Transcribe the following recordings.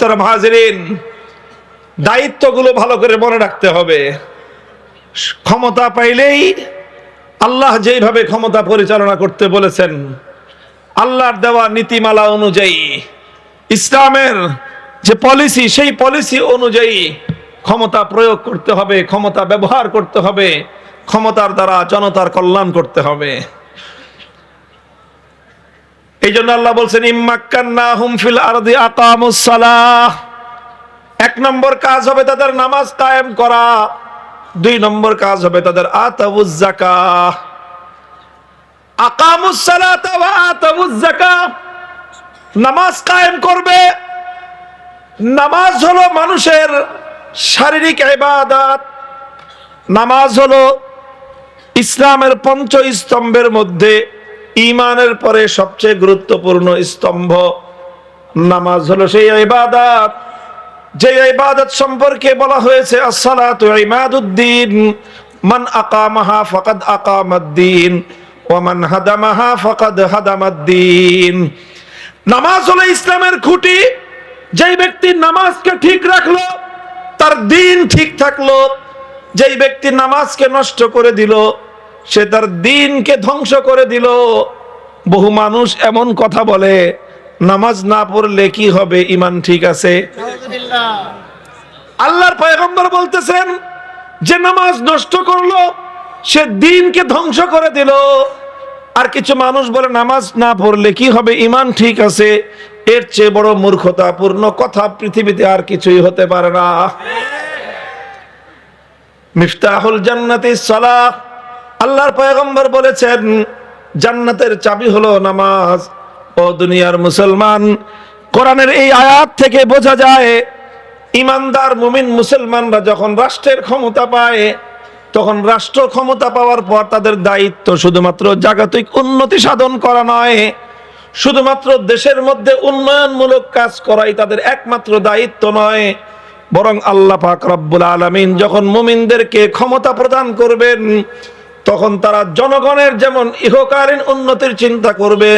মোহতারাম হাজিরিন, দায়িত্বগুলো ভালো করে মনে রাখতে হবে। ক্ষমতা পাইলেই আল্লাহ যেইভাবে ক্ষমতা পরিচালনা করতে বলেছেন, আল্লাহর দেওয়া নীতিমালা অনুযায়ী, ইসলামের যে পলিসি, সেই পলিসি অনুযায়ী ক্ষমতা প্রয়োগ করতে হবে, ক্ষমতা ব্যবহার করতে হবে, ক্ষমতার দ্বারা জনতার কল্যাণ করতে হবে। এই জন্য আল্লাহ বলছেন ইম্মাক্কান্নাহুম ফিল আরদি আকামুস সালাহ। 1 নম্বর কাজ হবে তাদের নামাজ কায়েম করা, 2 নম্বর কাজ হবে তাদের আতাউজ যাকাহ। আকামুস সালাতা ওয়া আতাউজ যাকাহ, নামাজ কায়েম করবে। নামাজ হলো মানুষের শারীরিক ইবাদত। নামাজ হলো ইসলামের 5 স্তম্ভের মধ্যে ঈমানের পরে সবচেয়ে গুরুত্বপূর্ণ স্তম্ভ। নামাজ হলো সেই ইবাদত, যে ইবাদত সম্পর্কে বলা হয়েছে as-সালাতু ইমাদুদ্দিন, মান আকামাহা ফাকাদ আকামাদ্দিন ওয়া মান হাদামাহা ফাকাদ হাদামাদ্দিন। নামাজ হলো ইসলামের খুঁটি। যেই ব্যক্তি নামাজকে ঠিক রাখলো তার দ্বীন ঠিক থাকলো। যেই ব্যক্তি নামাজকে নষ্ট করে দিল সে তার দ্বীনকে ধ্বংস করে দিল। বহু মানুষ এমন কথা বলে, নামাজ না পড়লে কি হবে, ঈমান ঠিক আছে। আল্লাহর পয়গম্বর বলতেছেন যে নামাজ নষ্ট করলো সে দ্বীনকে ধ্বংস করে দিল। আর কিছু মানুষ বলে নামাজ না পড়লে কি হবে, ঈমান ঠিক আছে। এর চেয়ে বড় মূর্খতাপূর্ণ কথা পৃথিবীতে আর কিছুই হতে পারে না। মিফতাহুল জান্নাতিস সালাহ, আল্লাহর পয়গম্বর বলেছেন জান্নাতের চাবি হলো নামাজ। ও দুনিয়ার মুসলমান, কোরআনের এই আয়াত থেকে বোঝা যায় ইমানদার মুমিন মুসলমানরা যখন রাষ্ট্রের ক্ষমতা পায়, তখন রাষ্ট্র ক্ষমতা পাওয়ার পর তাদের দায়িত্ব শুধুমাত্র জাগতিক উন্নতি সাধন করা নয়, শুধুমাত্র দেশের মধ্যে উন্নয়নমূলক কাজ করাই তাদের একমাত্র দায়িত্ব নয়, বরং আল্লাহ পাক রব্বুল আলামিন যখন মুমিনদেরকে ক্ষমতা প্রদান করবেন তখন তারা জনগণের যেমন ইহকালীন উন্নতির চিন্তা করবে,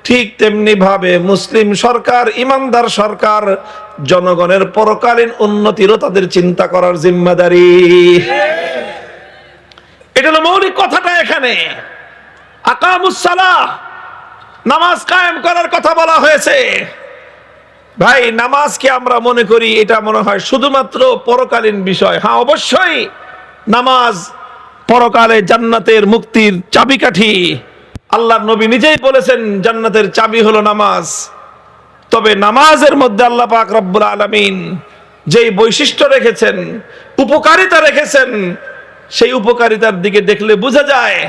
ঠিক তেমনি ভাবে মুসলিম সরকার, ইমানদার সরকার জনগণের পরকালীন উন্নতিরও তাদের চিন্তা করার জিম্মাদারি। এটা হলো মৌলিক কথাটা। এখানে আকামুস সালাহ, নামাজ কায়েম করার কথা বলা হয়েছে। ভাই, নামাজকে আমরা মনে করি এটা মনে হয় শুধুমাত্র পরকালীন বিষয়। হ্যাঁ, অবশ্যই নামাজ পরকালে জান্নাতের মুক্তির চাবিকাঠি। আল্লাহর নবী নিজেই বলেছেন জান্নাতের চাবি হলো নামাজ। তবে নামাজের মধ্যে আল্লাহ পাক রব্বুল আলামিন যেই বৈশিষ্ট্য রেখেছেন, উপকারিতা রেখেছেন, সেই উপকারিতার দিকে দেখলে বোঝা যায়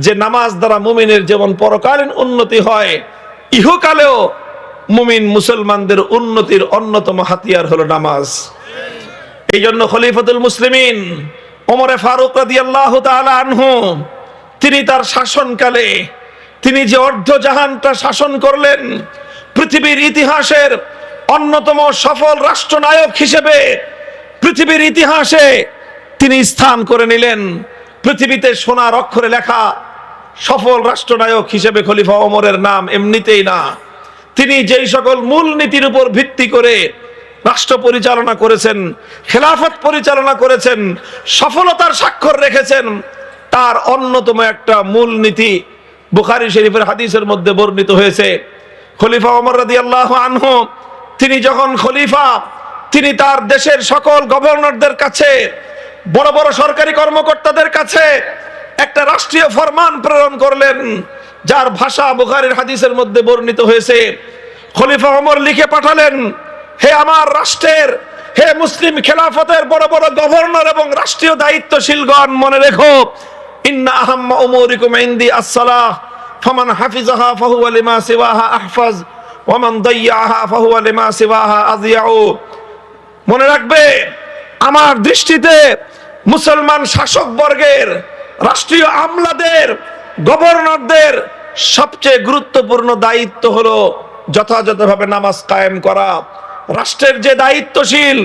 যে নামাজ দ্বারা মুমিনের যেমন পরকালীন উন্নতি হয়, ইহকালেও মুমিন মুসলমানদের উন্নতির অন্যতম হাতিয়ার হলো নামাজ। এই জন্য খলিফাতুল মুসলিমিন ওমরে ফারুক রাদিয়াল্লাহু তাআলা আনহু, তিনি তার শাসনকালে তিনি যে অর্ধজাহানটা শাসন করলেন, পৃথিবীর ইতিহাসের অন্যতম সফল রাষ্ট্রনায়ক হিসেবে পৃথিবীর ইতিহাসে তিনি স্থান করে নিলেন। পৃথিবীতে সোনার অক্ষরে লেখা সফল রাষ্ট্রনায়ক হিসেবে খলিফা ওমরের নাম এমনিতেই না। তিনি যেই সকল মূল নীতির উপর ভিত্তি করে রাষ্ট্র পরিচালনা করেছেন, খেলাফত পরিচালনা করেছেন, সফলতার স্বাক্ষর রেখেছেন, তার অন্যতম একটা মূল নীতি বুখারী শরীফের হাদিসের মধ্যে বর্ণিত হয়েছে। খলিফা ওমর রাদিয়াল্লাহু আনহু তিনি যখন খলিফা, তিনি তার দেশের সকল গভর্নরদের কাছে, বড় বড় সরকারি কর্মকর্তাদের কাছে একটা রাষ্ট্রীয় ফরমান প্রেরণ করলেন, যার ভাষা বুখারীর হাদিসের মধ্যে বর্ণিত হয়েছে। খলিফা ওমর লিখে পাঠালেন, হে আমার রাষ্ট্রের, হে মুসলিম খেলাফতের বড় বড় গভর্নর এবং রাষ্ট্রীয় দায়িত্বশীলগণ, মনে রেখো, ইন্না আহাম্মা উমুরিকুম ইনদি আস-সালাহ ফামান হাফিজাহা ফাহুয়া লিমা সিওয়াহা আহফাজ ওয়া মান দাইয়াহা ফাহুয়া লিমা সিওয়াহা আযিয়াউ। মনে রাখবে, আমার দৃষ্টিতে মুসলমান শাসক বর্গের, রাষ্ট্রীয় আমলাদের, গভর্নরদের সবচেয়ে গুরুত্বপূর্ণ দায়িত্ব হলো যথাযথভাবে নামাজ কায়েম করা। রাষ্ট্রের যে দায়িত্বশীল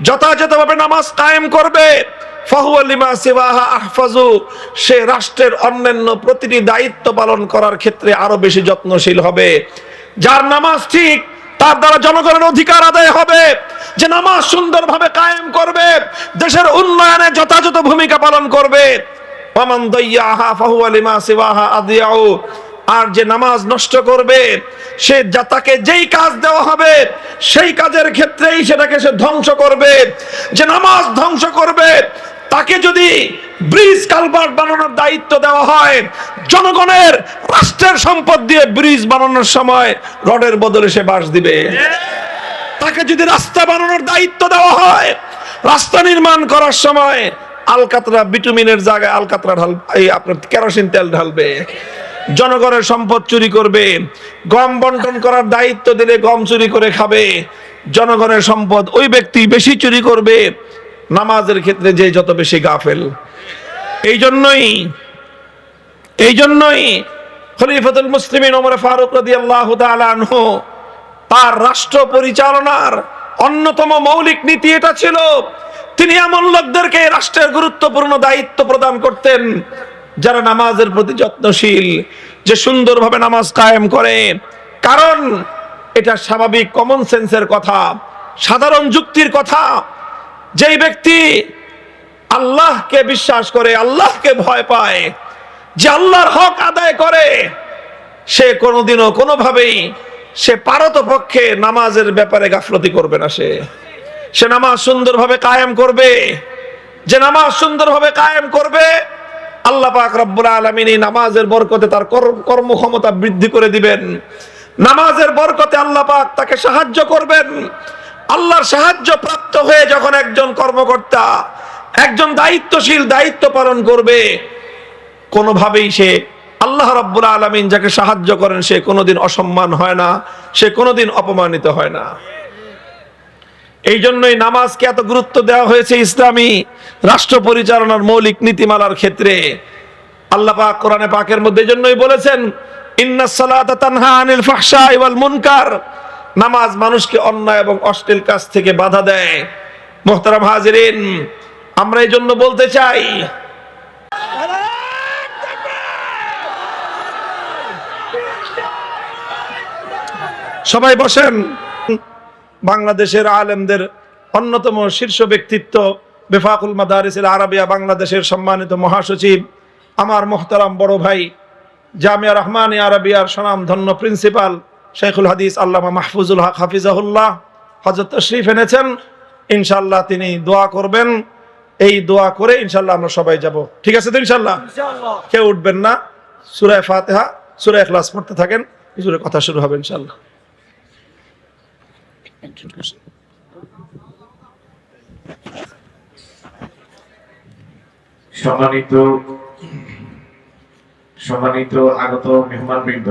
যথাযথভাবে নামাজ কায়েম করবে, ফাহুয়া লিমা সিওয়াহা আহফাজু, সে রাষ্ট্রের অন্যান্য প্রতিটি দায়িত্ব পালন করার ক্ষেত্রে আরো বেশি যত্নশীল হবে। যার নামাজ ঠিক তার দ্বারা জনগণের অধিকার আদায় হবে, যে নামাজ সুন্দরভাবে কায়েম করবে, দেশের উন্নয়নে যথাযথ ভূমিকা পালন করবে। ওয়ামান দাইয়াহা ফাহুয়া লিমা সিওয়াহা আদিয়াউ, আর যে নামাজ নষ্ট করবে সে তাকে যেই কাজ দেওয়া হবে সেই কাজের ক্ষেত্রেই সেটাকে সে ধ্বংস করবে। যে নামাজ ধ্বংস করবে তাকে যদি ব্রিজ কালভার্ট বানানোর দায়িত্ব দেওয়া হয়, জনগণের রাষ্ট্রের সম্পদ দিয়ে ব্রিজ বানানোর সময় রডের বদলে সে বাঁশ দিবে। তাকে যদি রাস্তা বানানোর দায়িত্ব দেওয়া হয়, রাস্তা নির্মাণ করার সময় আলকাতরা বিটুমিনের জায়গায় আলকাতরা আপনার কেরোসিন তেল ঢালবে। জনগণের সম্পদ চুরি করবে, গম বন্টন করার দায়িত্ব দিলে গম চুরি করে খাবে। জনগণের সম্পদ ওই ব্যক্তি বেশি চুরি করবে নামাজের ক্ষেত্রে যে যত বেশি গাফেল। এই জন্যই খলিফাতুল মুসলিমিন ওমর ফারুক রাদিয়াল্লাহু তাআলা আনহু তার রাষ্ট্র পরিচালনার অন্যতম মৌলিক নীতি এটা ছিল, তিনি এমন লোকদেরকে রাষ্ট্রের গুরুত্বপূর্ণ দায়িত্ব প্রদান করতেন যারা নামাজের প্রতি যত্নশীল, যে সুন্দরভাবে নামাজ কায়েম করে। কারণ এটা স্বাভাবিক কমন সেন্সের কথা, সাধারণ যুক্তির কথা। যেই ব্যক্তি আল্লাহকে বিশ্বাস করে, আল্লাহকে ভয় পায়, যে আল্লাহর হক আদায় করে, সে কোনোদিনও কোনোভাবেই সে পারতপক্ষে নামাজের ব্যাপারে গাফলতি করবে না। সে নামাজ সুন্দরভাবে কায়েম করবে। যে নামাজ সুন্দরভাবে কায়েম করবে, আল্লাহ পাক রব্বুল আলামিন এই নামাজের বরকতে তার কর্মক্ষমতা বৃদ্ধি করে দিবেন। নামাজের বরকতে আল্লাহ পাক তাকে সাহায্য করবেন। আল্লাহর সাহায্য প্রাপ্ত হয়ে যখন একজন কর্মকর্তা, একজন দায়িত্বশীল দায়িত্ব পালন করবে, কোনোভাবেই সে আল্লাহ রাব্বুল আলামিন যাকে সাহায্য করেন সে কোনোদিন অসম্মান হয় না, সে কোনোদিন অপমানিত হয় না। এই জন্যই নামাজকে এত গুরুত্ব দেওয়া হয়েছে ইসলামী রাষ্ট্র পরিচালনার মৌলিক নীতিমালার ক্ষেত্রে। আল্লাহ পাক কোরআনে পাকের মধ্যে জন্যই বলেছেন, ইন্নাস সালাতা তানহা আনিল ফাহশাই ওয়াল মুনকার, নামাজ মানুষকে অন্যায় এবং অশ্লীল কাজ থেকে বাধা দেয়। মুহতারাম হাজিরিন, আমরা এই জন্য বলতে চাই, সবাই বসেন। বাংলাদেশের আলেমদের অন্যতম শীর্ষ ব্যক্তিত্ব, বেফাকুল মাদারিসিল আরাবিয়া বাংলাদেশের সম্মানিত মহাসচিব, আমার মুহতারাম বড় ভাই, জামিয়া রহমানিয়া আরাবিয়ার স্বনামধন্য প্রিন্সিপাল শেখুল হাদিস আল্লামা মাহফুজুল হক হাফিজাহুল্লাহ হযরত তশরিফ এনেছেন। ইনশাআল্লাহ তিনি দোয়া করবেন। এই দোয়া করে ইনশাআল্লাহ আমরা সবাই যাব। ঠিক আছে তো? ইনশাআল্লাহ কেউ উঠবেন না। সূরা ফাতিহা, সূরা ইখলাস পড়তে থাকেন, হুজুরে কথা শুরু হবে ইনশাআল্লাহ। সম্মানিত আগত মেহমানবৃন্দ,